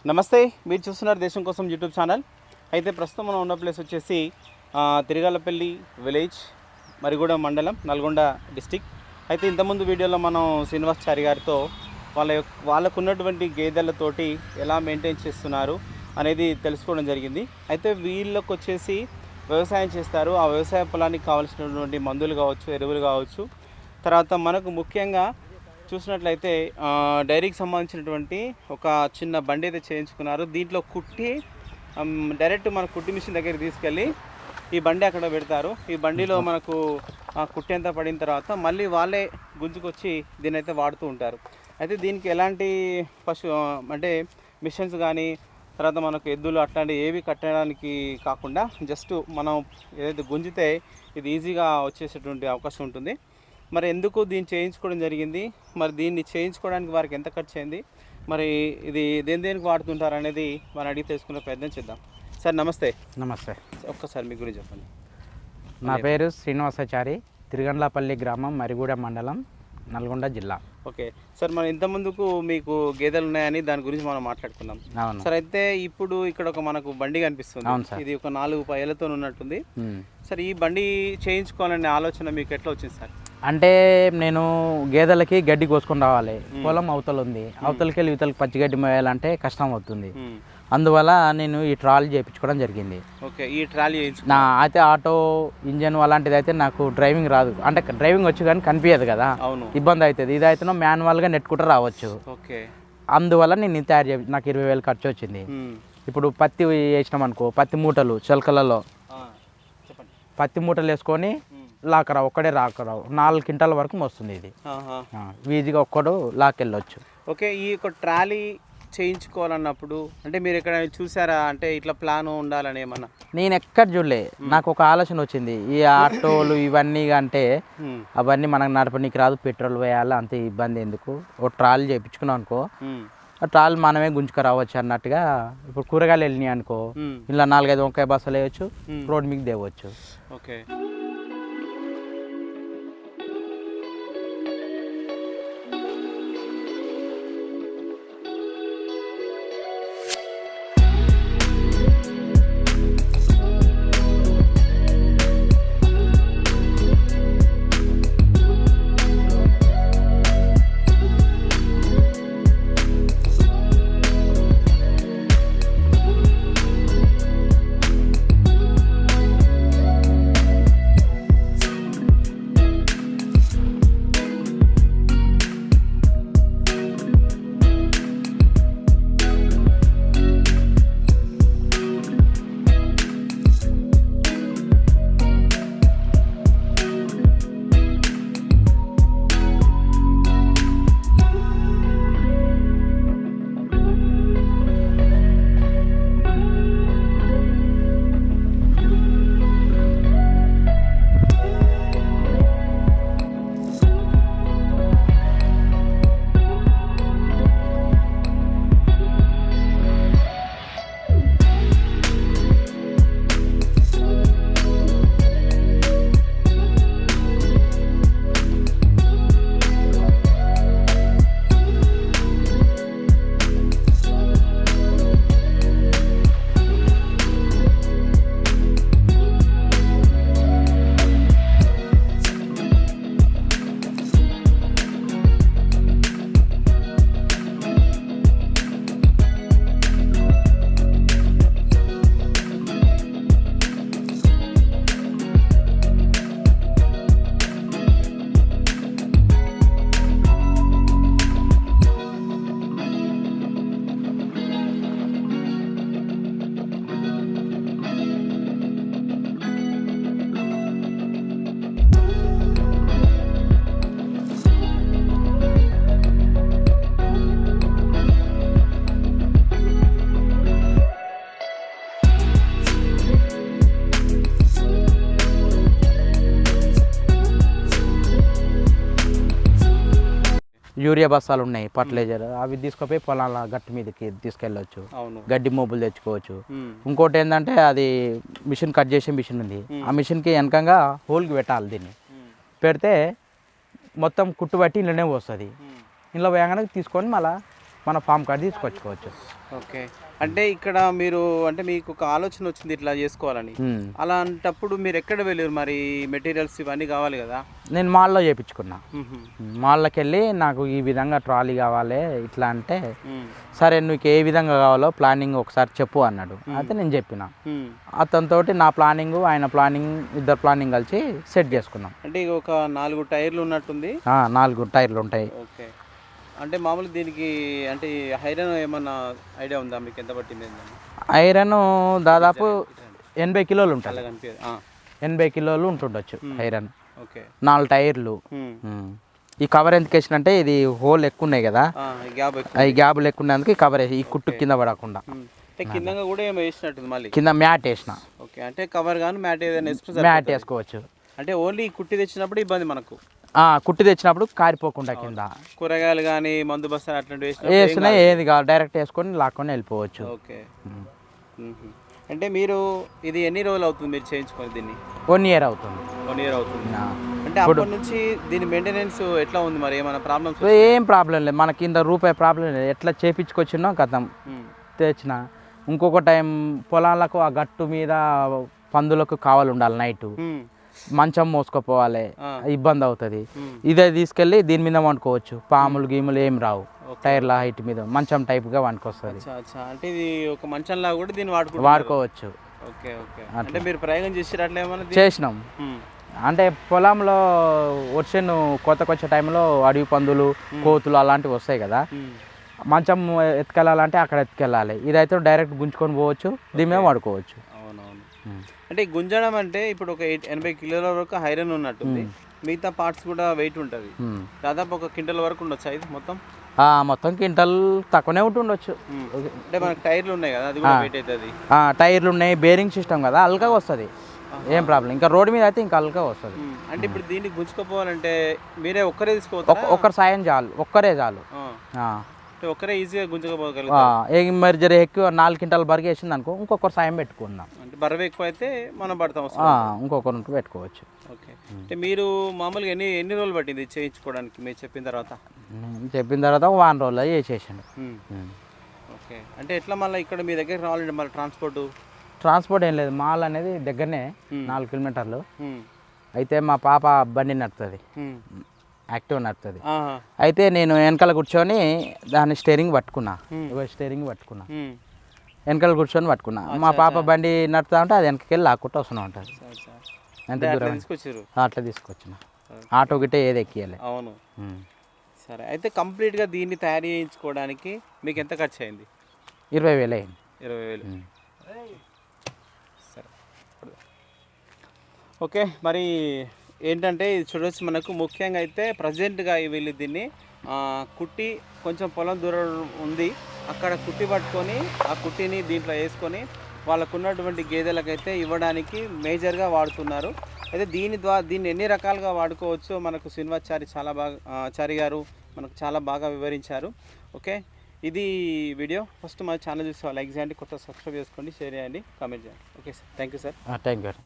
నమస్తే, మీరు చూస్తున్నారు దేశం కోసం యూట్యూబ్ ఛానల్. అయితే ప్రస్తుతం మనం ఉన్న ప్లేస్ వచ్చేసి తిరుగలపల్లి విలేజ్, మరిగూడెం మండలం, నల్గొండ డిస్టిక్. అయితే ఇంతకుముందు వీడియోలో మనం శ్రీనివాసాచారి గారితో వాళ్ళకున్నటువంటి గేదెలతోటి ఎలా మెయింటైన్ చేస్తున్నారు అనేది తెలుసుకోవడం జరిగింది. అయితే వీళ్ళకి వచ్చేసి వ్యవసాయం చేస్తారు. ఆ వ్యవసాయ పొలానికి కావాల్సినటువంటి మందులు కావచ్చు, ఎరువులు కావచ్చు, తర్వాత మనకు ముఖ్యంగా చూసినట్లయితే డైరీకి సంబంధించినటువంటి ఒక చిన్న బండి అయితే చేయించుకున్నారు. దీంట్లో కుట్టి డైరెక్ట్ మన కుట్టి మిషన్ దగ్గరికి తీసుకెళ్ళి ఈ బండి అక్కడ పెడతారు. ఈ బండిలో మనకు కుట్టి అంతా పడిన తర్వాత మళ్ళీ వాళ్ళే గుంజుకొచ్చి దీన్ని అయితే వాడుతూ ఉంటారు. అయితే దీనికి ఎలాంటి అంటే మిషన్స్ కానీ తర్వాత మనకు ఎద్దులు అట్లాంటివి ఏవి కట్టడానికి కాకుండా జస్ట్ మనం ఏదైతే గుంజితే ఇది ఈజీగా వచ్చేసేటువంటి అవకాశం ఉంటుంది. మరి ఎందుకు దీన్ని చేయించుకోవడం జరిగింది, మరి దీన్ని చేయించుకోవడానికి వారికి ఎంత ఖర్చు అయింది, మరి ఇది దేనికి వాడుతుంటారు అనేది మనం అడిగి తెలుసుకునే ప్రయత్నం చేద్దాం. సార్ నమస్తే. నమస్తే. ఒక్కసారి మీ గురించి చెప్పండి. నా పేరు శ్రీనివాసాచారి, తిరుగండ్లపల్లి గ్రామం, మరిగూడెం మండలం, నల్గొండ జిల్లా. ఓకే సార్, మనం ఇంతకుముందుకు మీకు గేదెలు ఉన్నాయని దాని గురించి మనం మాట్లాడుకున్నాం. అవును సార్, అయితే ఇప్పుడు ఇక్కడ ఒక మనకు బండి కనిపిస్తుంది. ఇది ఒక 4 పైలతో ఉన్నట్టుంది. సార్, ఈ బండి చేయించుకోవాలనే ఆలోచన మీకు ఎట్లా వచ్చింది సార్? అంటే నేను గేదెలకి గడ్డి కోసుకొని రావాలి, పొలం అవతల ఉంది, అవతలకి వెళ్ళి ఇవతలకి పచ్చిగడ్డి మోయాలంటే కష్టం అవుతుంది. అందువల్ల నేను ఈ ట్రాలీ చేయించుకోవడం జరిగింది. ఓకే, ఈ ట్రాలీ అయితే ఆటో ఇంజన్ అలాంటిది అయితే నాకు డ్రైవింగ్ రాదు, అంటే డ్రైవింగ్ వచ్చు కానీ కనిపించదు కదా, ఇబ్బంది అవుతుంది. ఇది అయితే మాన్యువల్గా నెట్టుకుంటూ రావచ్చు. ఓకే, అందువల్ల నేను తయారు చేసి నాకు 20,000 ఖర్చు వచ్చింది. ఇప్పుడు పత్తి వేసినాం అనుకో, పత్తి మూటలు చిలకలలో పత్తి మూటలు వేసుకొని లాకరావు, ఒక్కడే రాకరావు 4 క్వింటాల వరకు వస్తుంది. ఇది ఈజీగా ఒక్కడు లాకెళ్ళొచ్చు. ఓకే, ఈ ఒక ట్రాలీ చేయించుకోవాలన్నప్పుడు అంటే మీరు ఎక్కడైనా చూసారా, అంటే ఇట్లా ప్లాన్ ఉండాలని ఏమన్నా? నేను ఎక్కడ చూడలే, నాకు ఒక ఆలోచన వచ్చింది. ఈ ఆటోలు ఇవన్నీ అంటే అవన్నీ మనకు నడపనీకి రాదు, పెట్రోల్ వేయాలి, అంత ఇబ్బంది ఎందుకు, ఒక ట్రాలీ చేయించుకున్నాం అనుకో, ఆ ట్రాలీ మనమే గుంజుకు రావచ్చు అన్నట్టుగా. ఇప్పుడు కూరగాయలు వెళ్ళినాయి అనుకో, ఇలా 4-5 వంకాయ బస్సులు వేయచ్చు, రోడ్ మీకు దేవచ్చు. ఓకే, యూరియా బస్తాలు ఉన్నాయి, ఫర్టిలైజర్, అవి తీసుకుపోయి పొలాల గట్టి మీదకి తీసుకెళ్ళవచ్చు, గడ్డి మోపులు తెచ్చుకోవచ్చు. ఇంకోటి ఏంటంటే అది మిషన్ కట్ చేసే మిషన్ ఉంది, ఆ మిషన్కి వెనకంగా హోల్కి పెట్టాలి. దీన్ని పెడితే మొత్తం కుట్టుబట్టి ఇంట్లోనే వస్తుంది. ఇంట్లో వేయగానే తీసుకొని మళ్ళీ మన ఫామ్ కార్డ్ తీసుకొచ్చుకోవచ్చు. ఓకే. అంటే ఇక్కడ మీరు అంటే మీకు ఒక ఆలోచన వచ్చింది ఇట్లా చేసుకోవాలని, అలాంటప్పుడు మీరు ఎక్కడ వెళ్ళారు మరి? మెటీరియల్స్ ఇవన్నీ కావాలి కదా? నేను మాల్లో చేయించుకున్నా. మాల్లోకి వెళ్ళి నాకు ఈ విధంగా ట్రాలీ కావాలి ఇట్లా అంటే, సరే నీకు ఏ విధంగా కావాలో ప్లానింగ్ ఒకసారి చెప్పు అన్నాడు. అయితే నేను చెప్పిన, అతనితో నా ప్లానింగ్ ఆయన ప్లానింగ్ ఇద్దరు ప్లానింగ్ కలిసి సెట్ చేసుకున్నాం. అంటే ఒక 4 టైర్లు ఉన్నట్టుంది. 4 టైర్లు ఉంటాయి. ఓకే. అంటే మామూలు దీనికి అంటే ఐరన్ ఏమన్నా ఐడియా ఉందా మీకు? ఎంత పట్టింది? ఐరన్ దాదాపు 80 కిలోలు ఉంటుంది. అలా కనిపించదు. 80 కిలోలు ఉంటుండొచ్చు ఐరన్. ఓకే. 4 టైర్లు. ఈ కవర్ ఎందుకు వేసినంటే ఇది హోల్ ఎక్కువ ఉన్నాయి కదా, ఈ గ్యాబులు ఎక్కువ ఉన్నందుకు ఈ కవర్ వేసి ఈ కుట్టు కింద పడకుండా. కింద కూడా ఏమో వేసినట్టుంది మళ్ళీ. కింద మ్యాట్ వేసిన. ఓకే. అంటే కవర్ కానీ మ్యాట్ ఏదైనా మ్యాట్ వేసుకోవచ్చు. అంటే ఓన్లీ కుట్టి తెచ్చినప్పుడు ఇబ్బంది మనకు. కుట్టి తెచ్చినప్పుడు కారిపోకుండా కింద కూరగాయలు కానీ మందు బస్తాలు అట్లాంటివి వేసినా ఏది కాదు డైరెక్ట్ వేసుకొని లాక్కొని వెళ్ళిపోవచ్చు. ఓకే. అంటే మీరు ఇది ఎన్ని రోజులు అవుతుంది మీరు చేయించుకొని దీన్ని? 1 ఇయర్ అవుతుంది. 1 ఇయర్ అవుతుంది. అంటే అప్పటి నుంచి దీని మెయింటెనెన్స్ ఎట్లా ఉంది మరి? ఏమైనా ప్రాబ్లమ్స్? ఏం ప్రాబ్లం లేదు మనకి, ఇంత రూపాయి ప్రాబ్లం లేదు. ఎట్లా చేపించుకొచ్చినా కథం తెచ్చిన. ఇంకొక టైం పొలాలకు ఆ గట్టు మీద పందులకు కావాలి ఉండాలి, నైట్ మంచం మోసుకుపోవాలి, ఇబ్బంది అవుతుంది. ఇదే తీసుకెళ్ళి దీని మీద వండుకోవచ్చు, పాములు గీములు ఏం రావు. టైర్ల హైట్ మీద మంచం టైప్గా వండుకొస్తుంది. అంటే ఇది ఒక మంచంలా కూడా దీన్ని వాడుకోవచ్చు. ఓకే. ఓకే. అంటే మీరు ప్రయోగం చేసారు అట్లా ఏమన్నా? చేసినాం. అంటే పొలంలో వర్షం కొత్తకొచ్చే టైంలో అడవి పందులు కోతులు అలాంటివి వస్తాయి కదా, మంచం ఎత్తుకెళ్ళాలంటే అక్కడ ఎత్తుకెళ్ళాలి. ఇదైతే డైరెక్ట్ గుంజుకొని పోవచ్చు, దీని మీద వాడుకోవచ్చు. అవునవును. అంటే గుంజడం అంటే ఇప్పుడు ఒక 80 కిలోల వరకు ఐరన్ ఉన్నట్టుంది, మిగతా పార్ట్స్ కూడా వెయిట్ ఉంటుంది. దాదాపు 1 క్వింటల్ వరకు ఉండొచ్చు ఇది మొత్తం? మొత్తం క్వింటల్ తక్కువనే ఉంటుండొచ్చు. అంటే మనకు టైర్లు ఉన్నాయి కదా, అది కూడా వెయిట్ అవుతుంది. టైర్లు ఉన్నాయి, బేరింగ్ సిస్టమ్ కదా, అల్కగా వస్తుంది, ఏం ప్రాబ్లం. ఇంకా రోడ్డు మీద అయితే ఇంకా అల్కగా వస్తుంది. అంటే ఇప్పుడు దీన్ని గుంజుకోపోవాలంటే మీరే ఒక్కరే తీసుకోవచ్చు? ఒక్కరి సాయం చాలు, ఒక్కరే చాలు. ఒక్కరే ఈజీగా గుంజుకోపోగలుగుతాం. మరి జర ఎక్కువ 4 క్వింటాలు బరుగు వేసింది అనుకో, ఇంకొకరు సాయం పెట్టుకుందాం. అంటే బరువు ఎక్కువ అయితే మనం పడతాం, ఇంకొకరు పెట్టుకోవచ్చు. ఓకే. అంటే మీరు మామూలుగా ఎన్ని రోజులు పట్టింది చేయించుకోవడానికి మీరు చెప్పిన తర్వాత? చెప్పిన తర్వాత 1 రోజులో చేసేసాను. ఓకే. అంటే ఎట్లా మళ్ళీ ఇక్కడ మీ దగ్గర రావాలంటే మళ్ళీ ట్రాన్స్పోర్ట్ ఏం లేదు, మాల్ అనేది దగ్గరనే 4 కిలోమీటర్లు. అయితే మా పాప బండి నడుతుంది, యాక్టివ్ నడుతుంది. అయితే నేను వెనకాల కూర్చొని దాన్ని స్టీరింగ్ పట్టుకున్నా, వెనకాల కూర్చొని పట్టుకున్నా. మా పాప బండి నడుపుతా ఉంటే అది వెనకకి వెళ్ళి లాక్కుంటూ వస్తూనే ఉంటుంది. ఎంత దూరం అట్లా తీసుకొచ్చిన. ఆటో గిట్టే ఏది ఎక్కియాలి. అవును. సరే. అయితే కంప్లీట్గా దీన్ని తయారు చేయించుకోవడానికి మీకు ఎంత ఖర్చు అయింది? 20,000 అయింది. 20,000. సరే. ఓకే. మరి ఏంటంటే ఇది చూడవచ్చు మనకు ముఖ్యంగా అయితే ప్రజెంట్గా వీళ్ళు దీన్ని కుట్టి కొంచెం పొలం దూరం ఉంది, అక్కడ కుట్టి పట్టుకొని ఆ కుట్టిని దీంట్లో వేసుకొని వాళ్ళకున్నటువంటి గేదెలకైతే ఇవ్వడానికి మేజర్గా వాడుతున్నారు. అయితే దీన్ని ఎన్ని రకాలుగా వాడుకోవచ్చో మనకు శ్రీనివాచారి చారి గారు మనకు చాలా బాగా వివరించారు. ఓకే. ఇది వీడియో. ఫస్ట్ మా ఛానల్ చూస్తే లైక్ చేయండి, కొత్త సబ్స్క్రైబ్ చేసుకోండి, షేర్ చేయండి, కామెంట్ చేయండి. Okay sir, thank you sir. Thank you.